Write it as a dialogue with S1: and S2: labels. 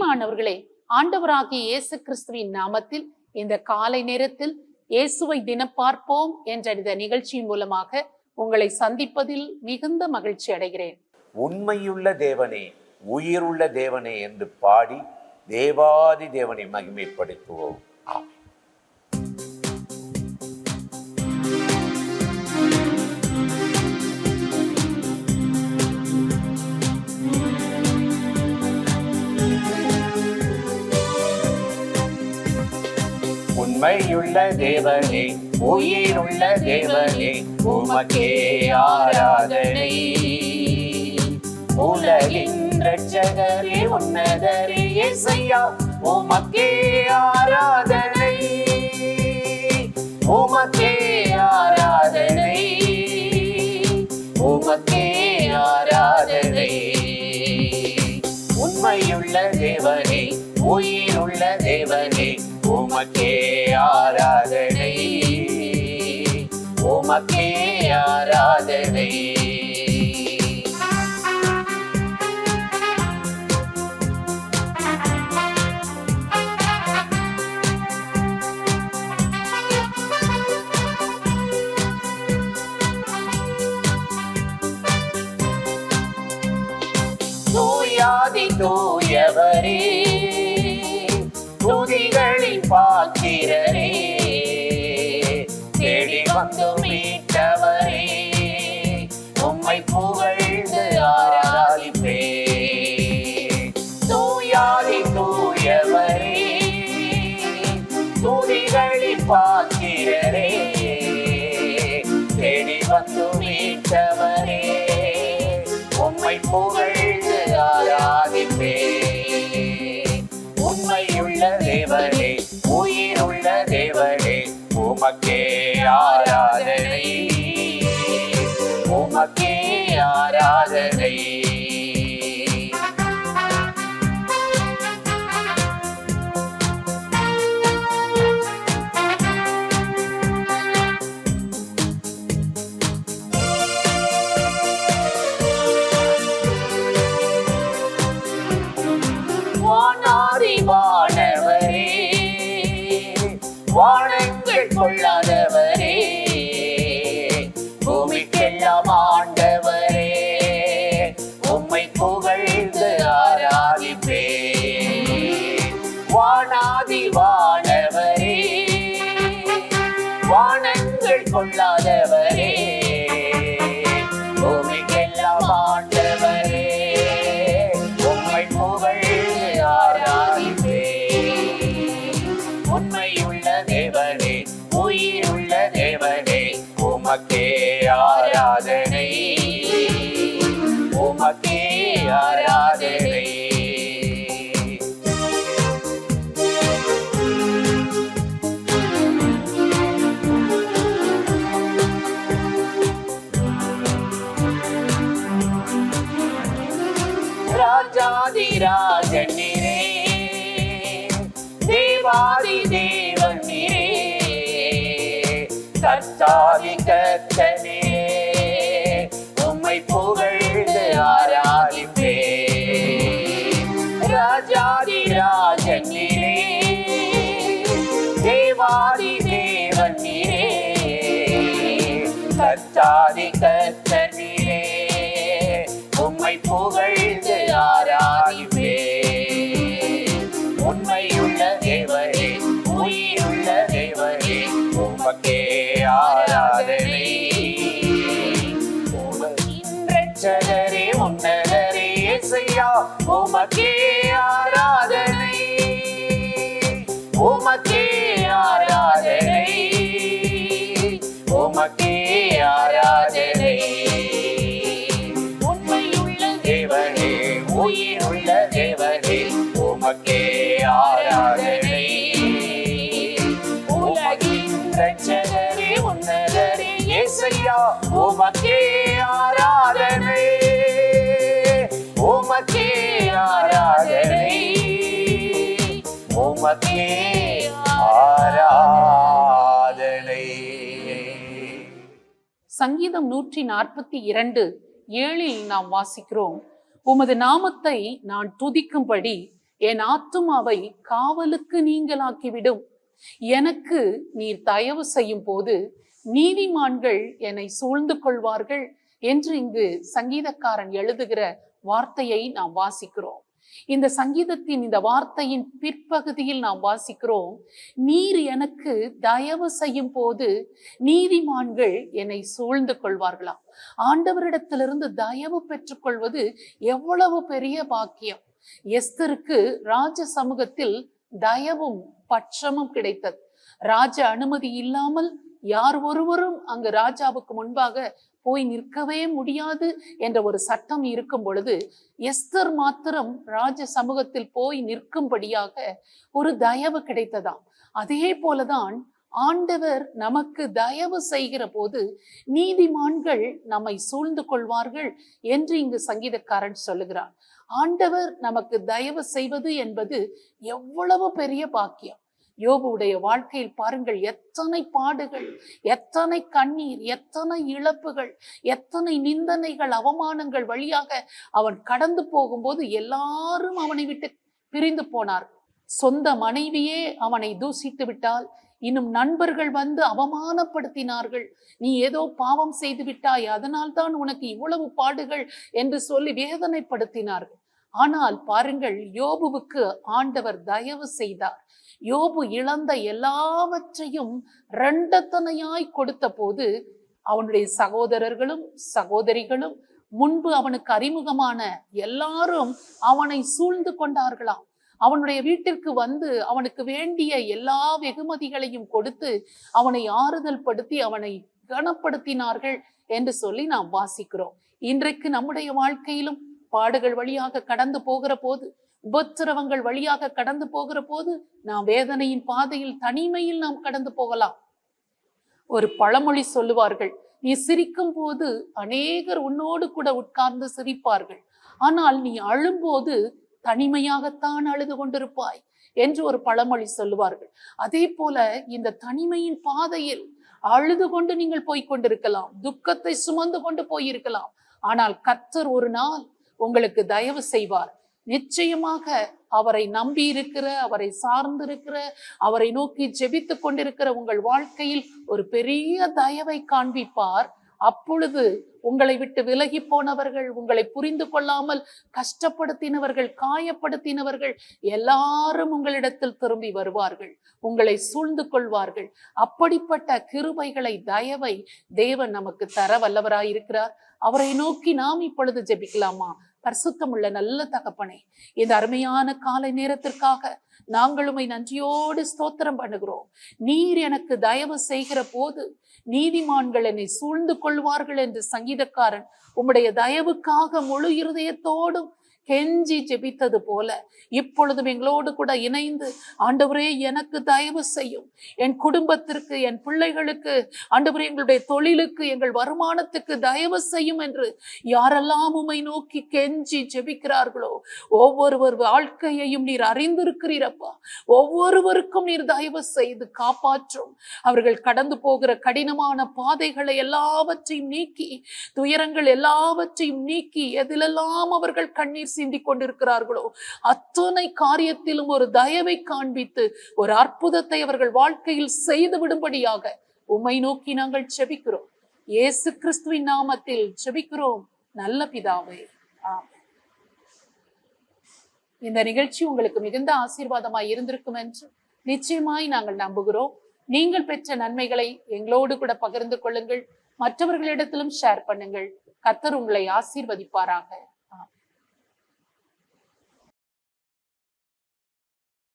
S1: பிரியமானவர்களே, ஆண்டவராகிய இயேசு கிறிஸ்துவின் நாமத்தில் இந்த காலை நேரத்தில் இயேசுவை தினம் பார்ப்போம் என்ற இந்த நிகழ்ச்சியின் மூலமாக உங்களை சந்திப்பதில் மிகுந்த மகிழ்ச்சி அடைகிறேன்.
S2: உண்மையுள்ள தேவனே, உயிருள்ள தேவனே என்று பாடி தேவாதி தேவனை மகிமைப்படுத்துவோம். ஆமென். உண்மையுள்ள தேவனே, உயிருள்ள தேவனே, உமக்கே ஆராதனை. உலகின் இரட்சகரே, உன்னதரே இயேசையா, உமக்கே ஆராதனை. உமக்கே ஆராதனை, உமக்கே ஆராதனை. உண்மையுள்ள தேவனே, உயிருள்ள தேவனே, உமக்கே ஆராதனை. உமக்கே ஆராதனை. தூயாதி தூயவரே, துதிகளின் பாத்திரரே, தேடி வந்து மீட்டவரே, உம்மை புகழ்ந்து ஆராதிப்பே. தூயாதி தூயவரே, துதிகளின் பாத்திரரே, தேடி வந்து மீட்டவரே, உம்மை புகழ்ந்து ஆராதிப்பே. உண்மையுள்ள தேவனே, உயிருள்ள தேவனே, உமக்கே ஆராதனை. உமக்கே ஆராதனை. வானவரே, வானங்கள் கொள்ளாதவரே, பூமிக்கெல்லாம் ஆண்டவரே, உம்மை புகழ்ந்து ஆராதிப்பே. வானாதி வானவரே, வானங்கள் கொள்ளாதவரே, பூமிக்கெல்லாம் ஆண்டவரே, உம்மை புகழ்ந்து ஆராதிப்பே. உண்மையுள்ள தேவனே, உயிருள்ள தேவனே, உமக்கே ஆராதனை. உமக்கே ஆராதனை. ராஜாதி ராஜன் நீரே, தேவாதி தேவன் நீரே, கர்த்தாதி கர்த்தனே, உம்மை புகழ்ந்து ஆராதிப்பே. ராஜாதி ராஜன் நீரே, தேவாதி தேவன் நீரே, கர்த்தாதி கர்த்தன் நீரே, உம்மை புகழ்ந்து ஆராதிப்பே. உண்மையுள்ள தேவனே, உயிருள்ள தேவனே, உமக்கே ஆராதனை. உலகின் இரட்சகரே, உன்னதரே இயேசையா, உமக்கே ஆராதனை. உமக்கே ஆராதனை. உமக்கே ஆராதனை. தேவனே, உயிருள்ள தேவனே, உமக்கே ஆராதனை. உலகின் இரட்சகரே, உன்னதரே இயேசையா, உமக்கே ஆராதனை. உமக்கே ஆராதனை. உமக்கே ஆராதனை.
S1: சங்கீதம் 142:7 நாம் வாசிக்கிறோம். உமது நாமத்தை நான் துதிக்கும்படி என் ஆத்துமாவை காவலுக்கு நீங்களாக்கிவிடும். எனக்கு நீர் தயவு செய்யும் போது நீதிமான்கள் என்னை சூழ்ந்து கொள்வார்கள் என்று இங்கு சங்கீதக்காரன் எழுதுகிற வார்த்தையை நாம் வாசிக்கிறோம். இந்த சங்கீதத்தின் இந்த வார்த்தையின் பிற்பகுதியில் நாம் வாசிக்கிறோம், நீர் எனக்கு தயவு செய்யும் போது நீதிமான்கள் என்னை சூழ்ந்து கொள்வார்களாம். ஆண்டவரிடத்திலிருந்து தயவு பெற்றுக்கொள்வது எவ்வளவு பெரிய பாக்கியம். எஸ்தருக்கு ராஜ சமூகத்தில் தயவும் பட்சமும் கிடைத்தது. ராஜ அனுமதி இல்லாமல் யார் ஒருவரும் அங்கு ராஜாவுக்கு முன்பாக போய் நிற்கவே முடியாது என்ற ஒரு சட்டம் இருக்கும் பொழுது எஸ்தர் மாத்திரம் ராஜ சமூகத்தில் போய் நிற்கும்படியாக ஒரு தயவு கிடைத்ததாம். அதே போலதான் ஆண்டவர் நமக்கு தயவு செய்கிற போது நீதிமான்கள் நம்மை சூழ்ந்து கொள்வார்கள் என்று இங்கு சங்கீதக்காரன் சொல்லுகிறார். ஆண்டவர் நமக்கு தயவு செய்வது என்பது எவ்வளவு பெரிய பாக்கியம். யோபுடைய வாழ்க்கையில் பாருங்கள், எத்தனை பாடுகள், எத்தனை கண்ணீர், எத்தனை இழப்புகள், எத்தனை நிந்தனைகள், அவமானங்கள் வழியாக அவன் கடந்து போகும்போது எல்லாரும் அவனை விட்டு பிரிந்து போனார். சொந்த மனைவியே அவனை தூசித்து விட்டால், இன்னும் நண்பர்கள் வந்து அவமானப்படுத்தினார்கள். நீ ஏதோ பாவம் செய்து விட்டாய், அதனால் தான் உனக்கு இவ்வளவு பாடுகள் என்று சொல்லி வேதனைப்படுத்தினார்கள். ஆனால் பாருங்கள், யோபுவுக்கு ஆண்டவர் தயவு செய்தார். யோபு இழந்த எல்லாவற்றையும் இரண்டத்தனையாய் கொடுத்த போது அவனுடைய சகோதரர்களும் சகோதரிகளும் முன்பு அவனுக்கு அறிமுகமான எல்லாரும் அவனை சூழ்ந்து கொண்டார்களாம். அவனுடைய வீட்டிற்கு வந்து அவனுக்கு வேண்டிய எல்லா வெகுமதிகளையும் கொடுத்து அவனை ஆறுதல் படுத்தி அவனை கனப்படுத்தினார்கள் என்று சொல்லி நாம் வாசிக்கிறோம். இன்றைக்கு நம்முடைய வாழ்க்கையிலும் பாடுகள் வழியாக கடந்து போகிற போது, உபத்திரவங்கள் வழியாக கடந்து போகிற போது நாம் வேதனையின் பாதையில், தனிமையில் நாம் கடந்து போகலாம். ஒரு பழமொழி சொல்லுவார்கள், நீ சிரிக்கும் போது அநேகர் உன்னோடு கூட உட்கார்ந்து சிரிப்பார்கள், ஆனால் நீ அழும்போது தனிமையாகத்தான் அழுது கொண்டிருப்பாய் என்று ஒரு பழமொழி சொல்லுவார்கள். அதே போல இந்த தனிமையின் பாதையில் அழுது கொண்டு நீங்கள் போய்கொண்டிருக்கலாம், துக்கத்தை சுமந்து கொண்டு போயிருக்கலாம். ஆனால் கர்த்தர் ஒரு நாள் உங்களுக்கு தயவு செய்வார். நிச்சயமாக அவரை நம்பி இருக்கிற, அவரை சார்ந்திருக்கிற, அவரை நோக்கி ஜெபித்து கொண்டிருக்கிற உங்கள் வாழ்க்கையில் ஒரு பெரிய தயவை காண்பிப்பார். அப்பொழுது உங்களை விட்டு விலகி போனவர்கள், உங்களை புரிந்து கொள்ளாமல் கஷ்டப்படுத்தினவர்கள், காயப்படுத்தினவர்கள் எல்லாரும் உங்களிடத்தில் திரும்பி வருவார்கள், உங்களை சூழ்ந்து கொள்வார்கள். அப்படிப்பட்ட கிருபைகளை, தயவை தேவன் நமக்கு தர வல்லவராயிருக்கிறார். அவரை நோக்கி நாம் இப்பொழுது ஜெபிக்கலாமா? பரிசுத்தமுள்ள நல்ல தகப்பனே, இந்த அருமையான காலை நேரத்திற்காக நாங்கள் உம்மை நன்றியோடு ஸ்தோத்திரம் பண்ணுகிறோம். நீர் எனக்கு தயவு செய்கிற போது நீதிமான்கள் என்னை சூழ்ந்து கொள்வார்கள் என்று சங்கீதக்காரன் உம்முடைய தயவுக்காக முழு இருதயத்தோடும் கெஞ்சி ஜெபித்தது போல இப்பொழுதும் எங்களோடு கூட இணைந்து, ஆண்டவரே எனக்கு தயவு செய்யும், என் குடும்பத்திற்கு, என் பிள்ளைகளுக்கு, ஆண்டவரே எங்களுடைய தொழிலுக்கு, எங்கள் வருமானத்துக்கு தயவு செய்யும் என்று யாரெல்லாம் உம்மை நோக்கி கெஞ்சி ஜெபிக்கிறார்களோ ஒவ்வொருவர் வாழ்க்கையையும் நீர் அறிந்திருக்கிறீரப்பா. ஒவ்வொருவருக்கும் நீர் தயவு செய்து காப்பாற்றும். அவர்கள் கடந்து போகிற கடினமான பாதைகளை எல்லாவற்றையும் நீக்கி, துயரங்கள் எல்லாவற்றையும் நீக்கி, எதிலெல்லாம் அவர்கள் கண்ணீர் சிந்திக் கொண்டிருக்கிறார்களோ அத்தனை காரியத்திலும் ஒரு தயவை காண்பித்து ஒரு அற்புதத்தை அவர்கள் வாழ்க்கையில் செய்து விடும்படியாக உம்மை நோக்கி நாங்கள் ஜெபிக்கிறோம். இயேசு கிறிஸ்துவின் நாமத்தில் ஜெபிக்கிறோம் நல்ல பிதாவே, ஆமென். இந்த நிகழ்ச்சி உங்களுக்கு மிகுந்த ஆசீர்வாதமாய் இருந்திருக்கும் என்று நிச்சயமாய் நாங்கள் நம்புகிறோம். நீங்கள் பெற்ற நன்மைகளை எங்களோடு கூட பகிர்ந்து கொள்ளுங்கள், மற்றவர்களிடத்திலும் ஷேர் பண்ணுங்கள். கர்த்தர் உங்களை ஆசீர்வதிப்பாராக.